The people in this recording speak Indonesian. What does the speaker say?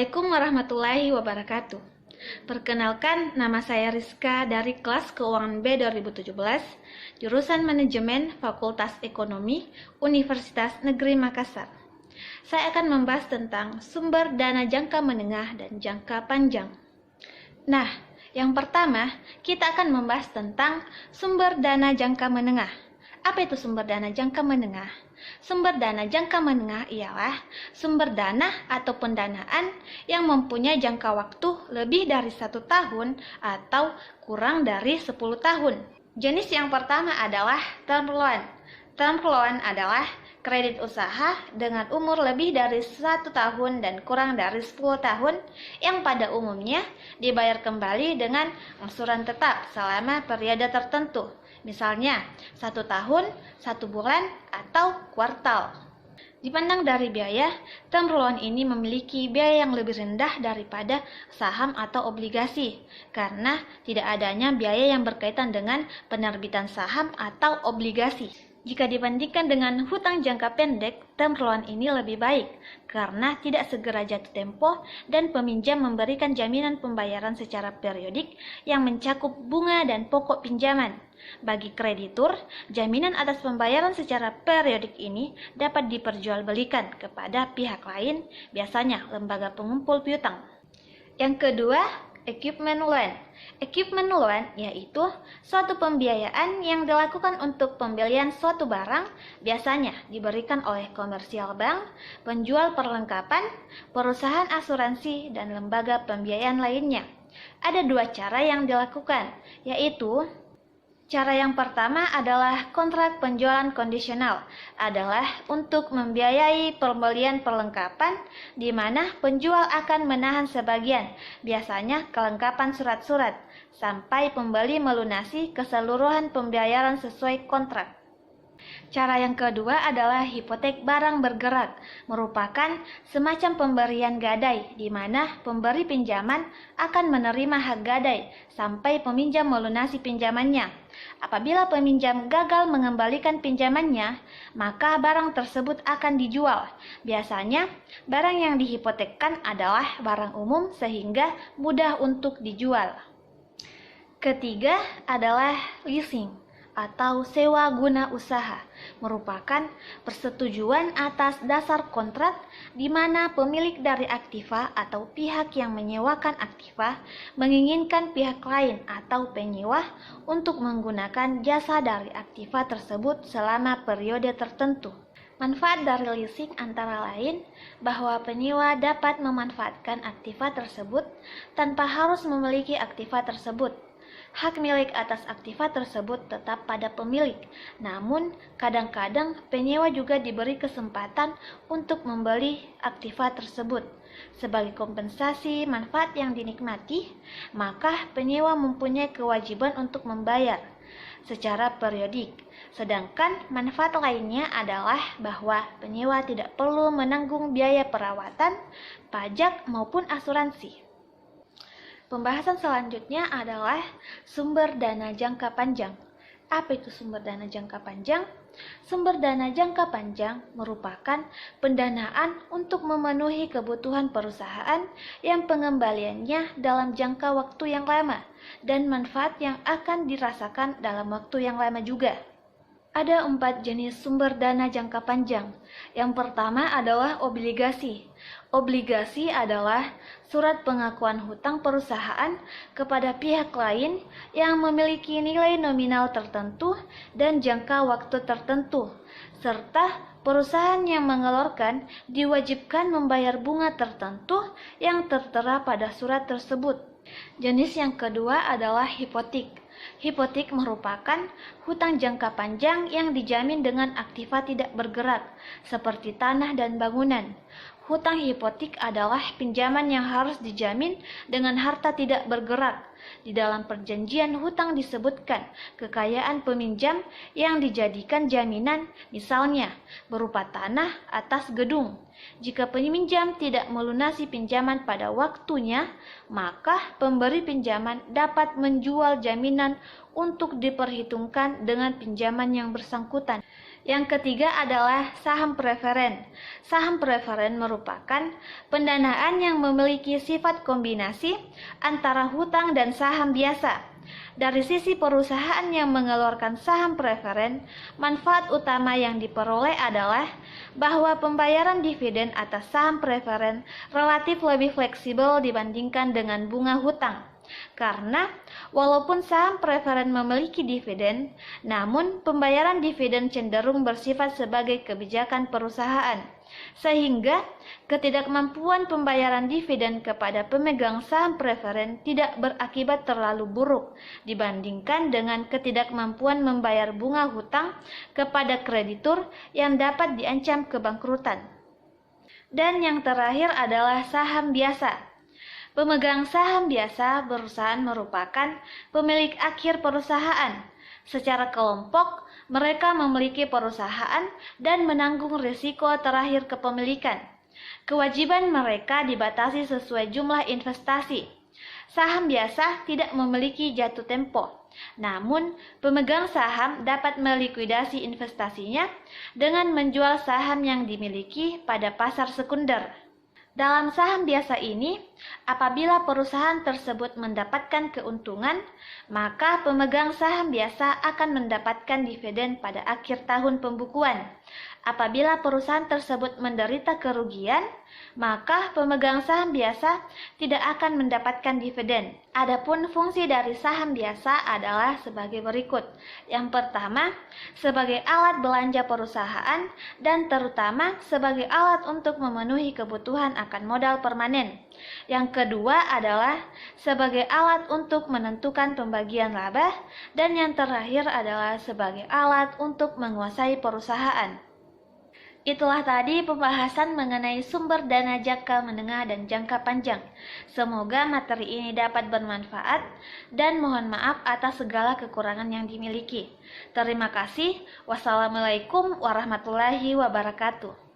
Assalamualaikum warahmatullahi wabarakatuh. Perkenalkan, nama saya Rizka dari kelas Keuangan B 2017, jurusan Manajemen Fakultas Ekonomi, Universitas Negeri Makassar. Saya akan membahas tentang sumber dana jangka menengah dan jangka panjang. Nah, yang pertama, kita akan membahas tentang sumber dana jangka menengah. Apa itu sumber dana jangka menengah? Sumber dana jangka menengah ialah sumber dana atau pendanaan yang mempunyai jangka waktu lebih dari 1 tahun atau kurang dari 10 tahun. Jenis yang pertama adalah term loan. Term loan adalah kredit usaha dengan umur lebih dari 1 tahun dan kurang dari 10 tahun yang pada umumnya dibayar kembali dengan angsuran tetap selama periode tertentu. Misalnya 1 tahun, 1 bulan, atau kuartal. Dipandang dari biaya, term loan ini memiliki biaya yang lebih rendah daripada saham atau obligasi karena tidak adanya biaya yang berkaitan dengan penerbitan saham atau obligasi. Jika dibandingkan dengan hutang jangka pendek, term loan ini lebih baik karena tidak segera jatuh tempo dan peminjam memberikan jaminan pembayaran secara periodik yang mencakup bunga dan pokok pinjaman. Bagi kreditur, jaminan atas pembayaran secara periodik ini dapat diperjualbelikan kepada pihak lain, biasanya lembaga pengumpul piutang. Yang kedua, equipment loan. Equipment loan yaitu suatu pembiayaan yang dilakukan untuk pembelian suatu barang, biasanya diberikan oleh komersial bank, penjual perlengkapan, perusahaan asuransi, dan lembaga pembiayaan lainnya. Ada 2 cara yang dilakukan, yaitu cara yang pertama adalah kontrak penjualan kondisional, adalah untuk membiayai pembelian perlengkapan di mana penjual akan menahan sebagian, biasanya kelengkapan surat-surat, sampai pembeli melunasi keseluruhan pembayaran sesuai kontrak. Cara yang kedua adalah hipotek barang bergerak, merupakan semacam pemberian gadai di mana pemberi pinjaman akan menerima hak gadai sampai peminjam melunasi pinjamannya. Apabila peminjam gagal mengembalikan pinjamannya, maka barang tersebut akan dijual. Biasanya, barang yang dihipotekkan adalah barang umum sehingga mudah untuk dijual. Ketiga adalah leasing atau sewa guna usaha, merupakan persetujuan atas dasar kontrak di mana pemilik dari aktiva atau pihak yang menyewakan aktiva menginginkan pihak lain atau penyewa untuk menggunakan jasa dari aktiva tersebut selama periode tertentu. Manfaat dari leasing antara lain bahwa penyewa dapat memanfaatkan aktiva tersebut tanpa harus memiliki aktiva tersebut. Hak milik atas aktiva tersebut tetap pada pemilik, namun kadang-kadang penyewa juga diberi kesempatan untuk membeli aktiva tersebut. Sebagai kompensasi manfaat yang dinikmati, maka penyewa mempunyai kewajiban untuk membayar secara periodik. Sedangkan manfaat lainnya adalah bahwa penyewa tidak perlu menanggung biaya perawatan, pajak, maupun asuransi. Pembahasan selanjutnya adalah sumber dana jangka panjang. Apa itu sumber dana jangka panjang? Sumber dana jangka panjang merupakan pendanaan untuk memenuhi kebutuhan perusahaan yang pengembaliannya dalam jangka waktu yang lama dan manfaat yang akan dirasakan dalam waktu yang lama juga. Ada 4 jenis sumber dana jangka panjang. Yang pertama adalah obligasi. Obligasi adalah surat pengakuan hutang perusahaan kepada pihak lain yang memiliki nilai nominal tertentu dan jangka waktu tertentu, serta perusahaan yang mengeluarkan diwajibkan membayar bunga tertentu yang tertera pada surat tersebut. Jenis yang kedua adalah hipotek. Hipotek merupakan hutang jangka panjang yang dijamin dengan aktiva tidak bergerak, seperti tanah dan bangunan. Hutang hipotek adalah pinjaman yang harus dijamin dengan harta tidak bergerak. Di dalam perjanjian hutang disebutkan kekayaan peminjam yang dijadikan jaminan, misalnya berupa tanah atas gedung. Jika peminjam tidak melunasi pinjaman pada waktunya, maka pemberi pinjaman dapat menjual jaminan untuk diperhitungkan dengan pinjaman yang bersangkutan. Yang ketiga adalah saham preferen. Saham preferen merupakan pendanaan yang memiliki sifat kombinasi antara hutang dan saham biasa. Dari sisi perusahaan yang mengeluarkan saham preferen, manfaat utama yang diperoleh adalah bahwa pembayaran dividen atas saham preferen relatif lebih fleksibel dibandingkan dengan bunga hutang. Karena walaupun saham preferen memiliki dividen, namun pembayaran dividen cenderung bersifat sebagai kebijakan perusahaan, sehingga ketidakmampuan pembayaran dividen kepada pemegang saham preferen tidak berakibat terlalu buruk dibandingkan dengan ketidakmampuan membayar bunga hutang kepada kreditur yang dapat diancam kebangkrutan. Dan yang terakhir adalah saham biasa. Pemegang saham biasa perusahaan merupakan pemilik akhir perusahaan. Secara kelompok, mereka memiliki perusahaan dan menanggung risiko terakhir kepemilikan. Kewajiban mereka dibatasi sesuai jumlah investasi. Saham biasa tidak memiliki jatuh tempo. Namun, pemegang saham dapat melikuidasi investasinya dengan menjual saham yang dimiliki pada pasar sekunder. Dalam saham biasa ini, apabila perusahaan tersebut mendapatkan keuntungan, maka pemegang saham biasa akan mendapatkan dividen pada akhir tahun pembukuan. Apabila perusahaan tersebut menderita kerugian, maka pemegang saham biasa tidak akan mendapatkan dividen. Adapun fungsi dari saham biasa adalah sebagai berikut. Yang pertama, sebagai alat belanja perusahaan dan terutama sebagai alat untuk memenuhi kebutuhan akan modal permanen. Yang kedua adalah sebagai alat untuk menentukan pembagian laba, dan yang terakhir adalah sebagai alat untuk menguasai perusahaan. Itulah tadi pembahasan mengenai sumber dana jangka menengah dan jangka panjang. Semoga materi ini dapat bermanfaat dan mohon maaf atas segala kekurangan yang dimiliki. Terima kasih. Wassalamualaikum warahmatullahi wabarakatuh.